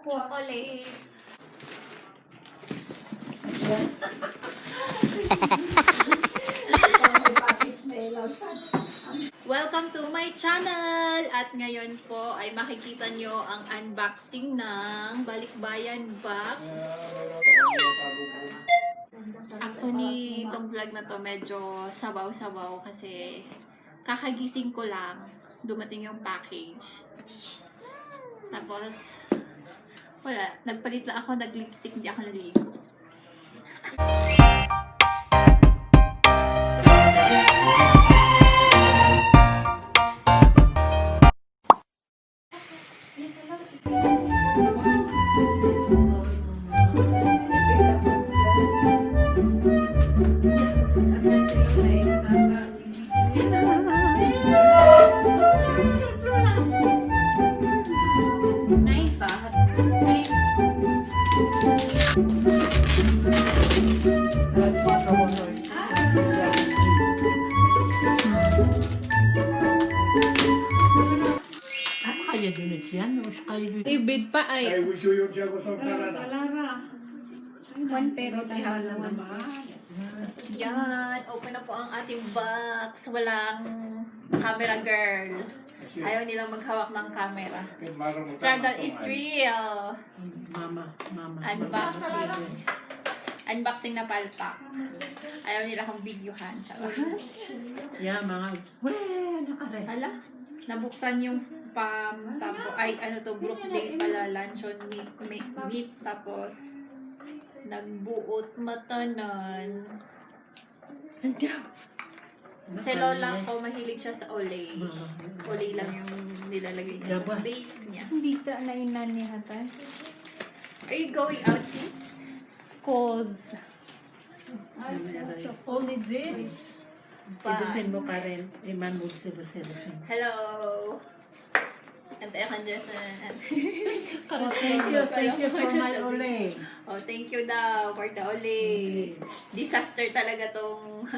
Chocolate. Welcome to my channel! At ngayon po ay makikita nyo ang unboxing ng Balikbayan box. Actually, itong vlog na to medyo sabaw-sabaw kasi kakagising ko lang. Dumating yung package. Tapos, wala. Nagpalit lang ako, nag-lipstick, hindi ako naligo. Ibid pa ay. One pero tayo yan. Open na po ang ating box. Walang camera girl. Ayaw nilang maghawak ng camera. Struggle is real. Unboxing. Unboxing na palpak. Ayaw nila akong videohan. Yeah, mga... Hala? Nabuksan yung spam. Tapos, ay, ano to, birthday pala, luncheon meat. Tapos, nagbuot matanan. Si lola ko, mahilig siya sa olay. Olay lang yung nilalagay niya sa base niya. Hindi ka na inanihatan. Are you going out, sis? Cause only this. Idusin mo ka rin. Iman mo si Basilifin. Hello! Antay ako dyan sa... Thank you for my olay. Oh, thank you daw for the olay. Disaster talaga tong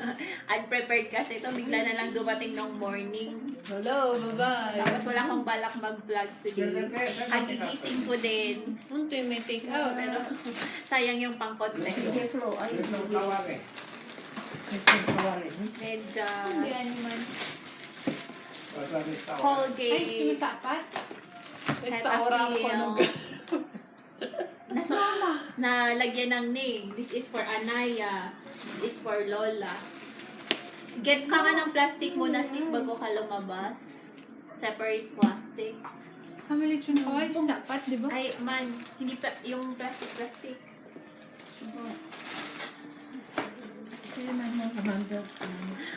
unprepared kasi ito bigla na lang dumating nung morning. Hello, bye-bye. Tapos wala akong balak mag-vlog today. Kagigising ko din. Ano yung may take out? Pero sayang yung pang-content. Medya, Hindi naman. Colgate, Ay, sinasapat? Cetaphil. Nalagyan ng name. This is for Anaya. This is for Lola. Get ka nga ng plastic muna sis bago ka lumabas. Separate plastics. Kamilit yun pa kayo. Sapat, di ba? Ay, man. Hindi yung plastic.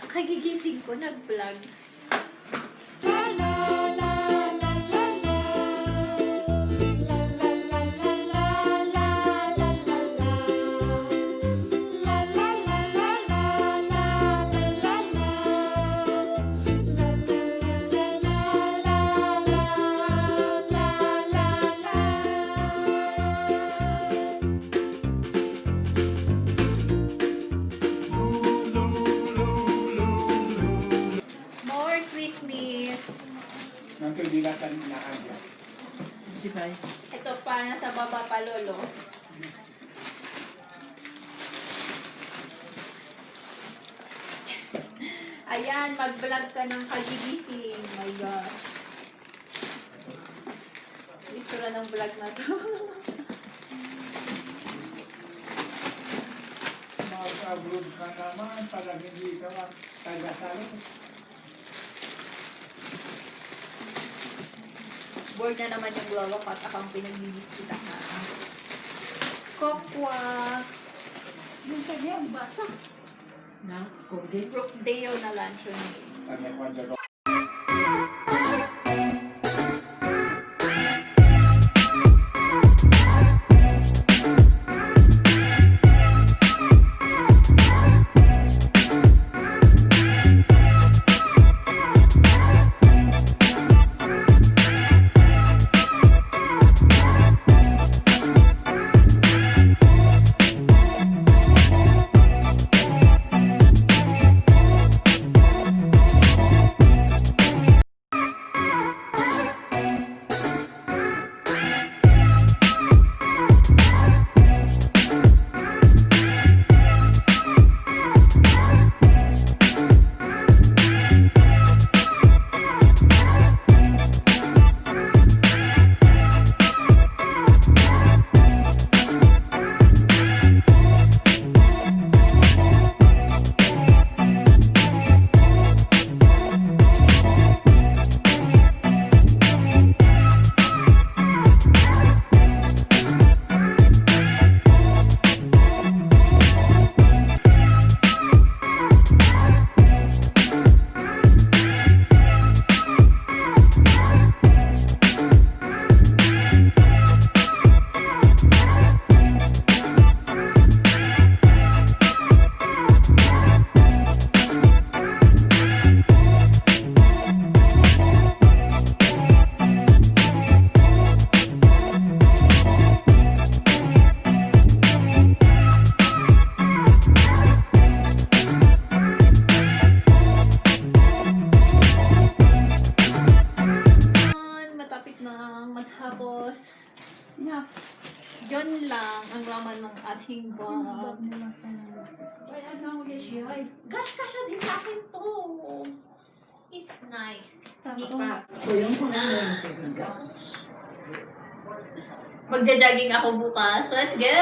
Kagigising ko, nag-vlog. Ito pa, nasa baba pa, Lolo. Ayan, mag-vlog ka ng kagigising. My gosh. Isura ng vlog na to. Mag-upload ka naman para hindi ka taga-salo. Board na naman yung lola ko at akong pinagbibisita na. Kokwa. Yung kanya, ang basa. Na, Colgate. Brookdale na luncheon. Tapos, yun lang ang laman ng ating box. Gosh, kasha din sa akin to. It's nice. Tapos, magja-jogging ako bukas. Let's go!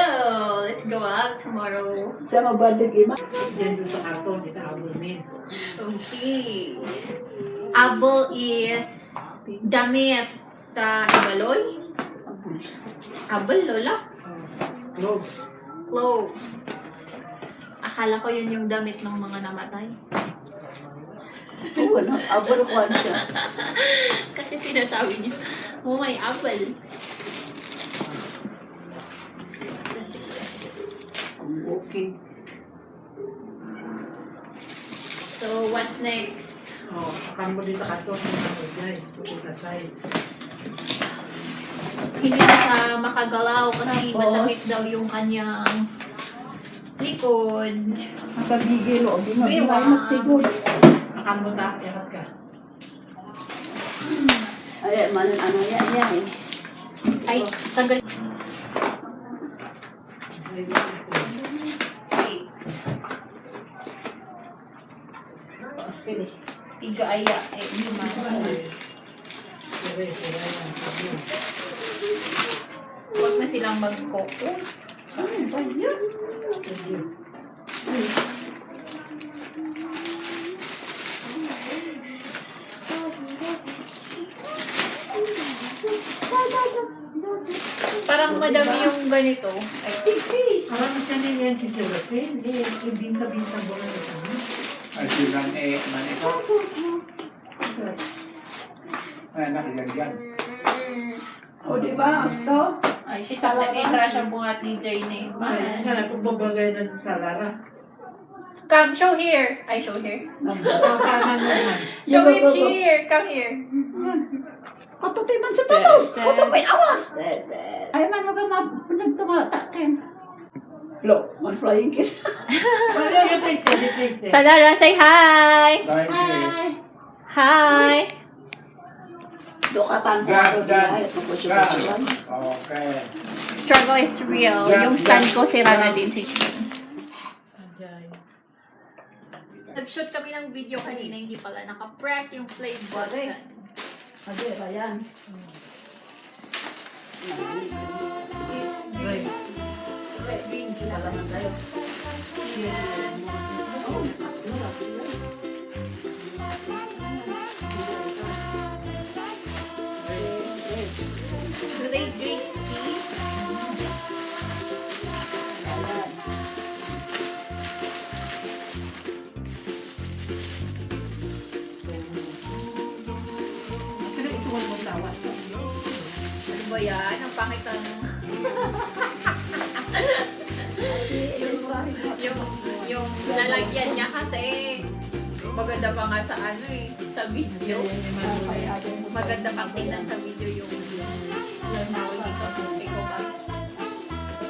Let's go out tomorrow. Sa mabadag ima. Diyan doon sa karton, di ka abunin. Okay. Abol is damit sa Ibaloy. Abol, lola? Clothes. Clothes. Akala ko yun yung damit ng mga namatay. Oo, abol ko siya. Kasi sinasabi niya, oh, may apple. Okay. So, what's next? Oh, akan mo dito karton sa mga pupunta side. Hindi na siya makagalaw kasi Tapos, masakit daw yung kanyang likod. Nakabigil o, di Bewa. mabigay magsigod. Akan mo ta, ikat ka. Ay, man, ano yan, yan eh. Ay, tagal. Tiga aya, lima. Huwag na silang mag-coco. Parang madami yung ganito. Ay, Parang siya na yan si Seraphine. Ibig sabihin sa bola na sana. Ay, silang manito. Ay, nakilagyan. O, di ba? Gusto? Ay, isa nag-entra siya buhat ni Jay Ay, Man. kaya pababagay na sa Lara. Come, show here. Ay, show here. Tama naman. Show it here. Come here. Patuti man sa patos! Kuto may awas! Ay, man, huwag ka nagtumatakin. Look, man flying kiss. Yung face there, yung face there. Salara, say hi! Like this. Hi! Dukatan Gas, gas, Tapos gas. Okay. Struggle is real. Yeah, Yung stand yeah. ko, sira na Yeah. din si Sean. Nag-shoot kami ng video kanina, hindi pala naka-press yung play button. Adi, Ryan. It's green. Alam tayo. Do they drink tea? Pero ito wag mo tawa. Ano ba yan? Ang pangit ang... yung lalagyan niya kasi maganda pa nga sa ano eh, sa video. Maganda pang tingnan sa video yung tawag dito. Ikaw ba?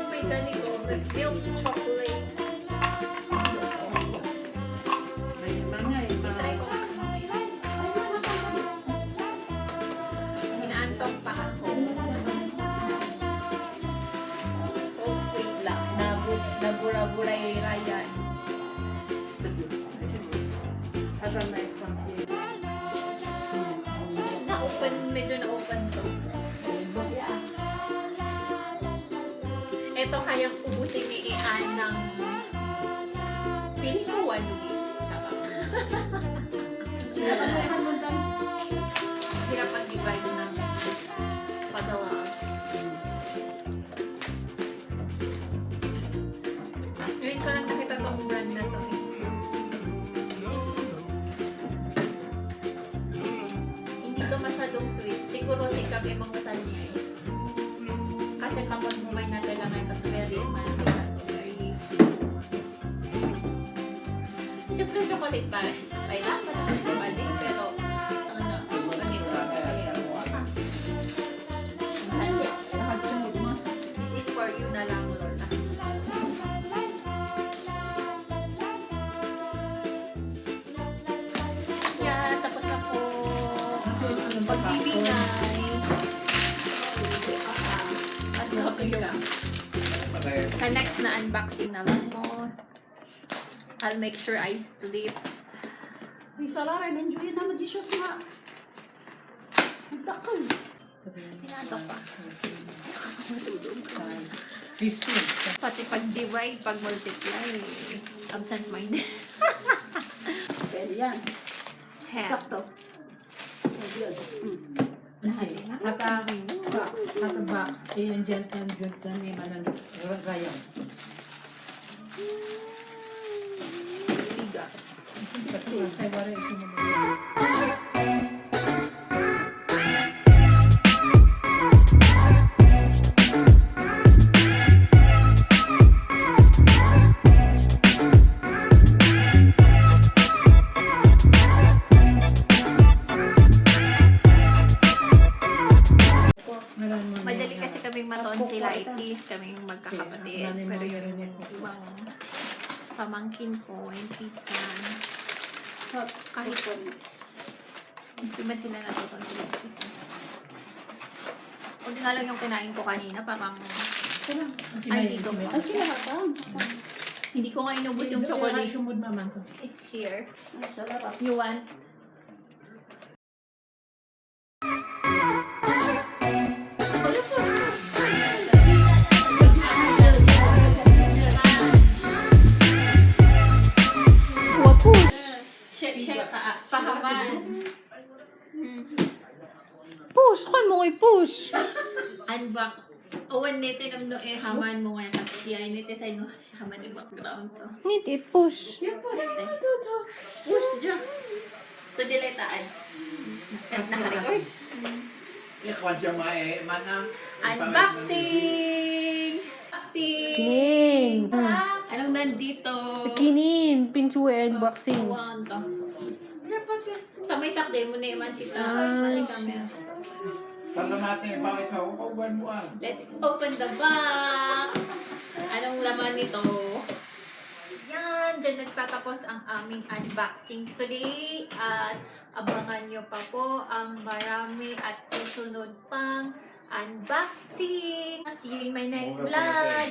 May ganito, with milk chocolate. May mga I-try ko mamaya. Inaantok pa ako. Oh, wait lang. Nabura-bura yung Ryan. Asa nice pang siya. Na-open, medyo na-open to. Ito kayang ubusin ni Ian ng feeling ko 1 week. Tsaka. Hirap ang-divide ng padala. Ngayon ko lang nakita tong brand na to. Hindi to masyadong sweet. Siguro si Kabe mangusal niya eh. Kasi kapag bumay na kailangan ito very emanated. Very... Siyempre chocolate pa. Kailangan pa naman sa bali. Pero sana ganito. This is for you na lang, Lola. Yeah, tapos na po. Pagbibigay. yung sa next na unboxing na lang mo. I'll make sure I sleep. Isa lang rin, enjoy naman di Diyos nga. Ang takal. Tinatok pa. 15. Pati pag divide, pag multiply, absent-minded. Pwede yan. 10. Sakto. Pwede yun. Kata Box. box, iyan dyan ang good ka ni Manan Rejane. Biga. Kasi masay wala ito mo. Madali kasi kaming matonsillitis, kaming magkakapatid. Pero yung ibang pamangkin ko, yung pizza, kahit po, hindi man sila natutonsillitis. O di nga lang yung kinain ko kanina, parang andito mo. Ang sila ka. Hindi ko nga inubos yung chocolate. Sumod maman ko. It's here. Ang sarap. You want? Siya pahaman. Push! Kaya mo ko'y push! Unbox. Owen nete nam no haman mo nga kat siya nete sa ino siya haman yung background to. Niti, push! Push dyan. So diletaan. Naka-record. Ikwan siya manang. Unboxing! Unboxing! Kinin! Anong nandito? Kinin! Pinsuwe unboxing. Awan to. Tamay takde mo na yung manchita. Ah, Mali camera. Salamatin, bakit ako kauban mo ah? Let's open the box! Anong laman nito? Yan! Diyan nagtatapos ang aming unboxing today. At abangan nyo pa po ang marami at susunod pang unboxing. See you in my next vlog!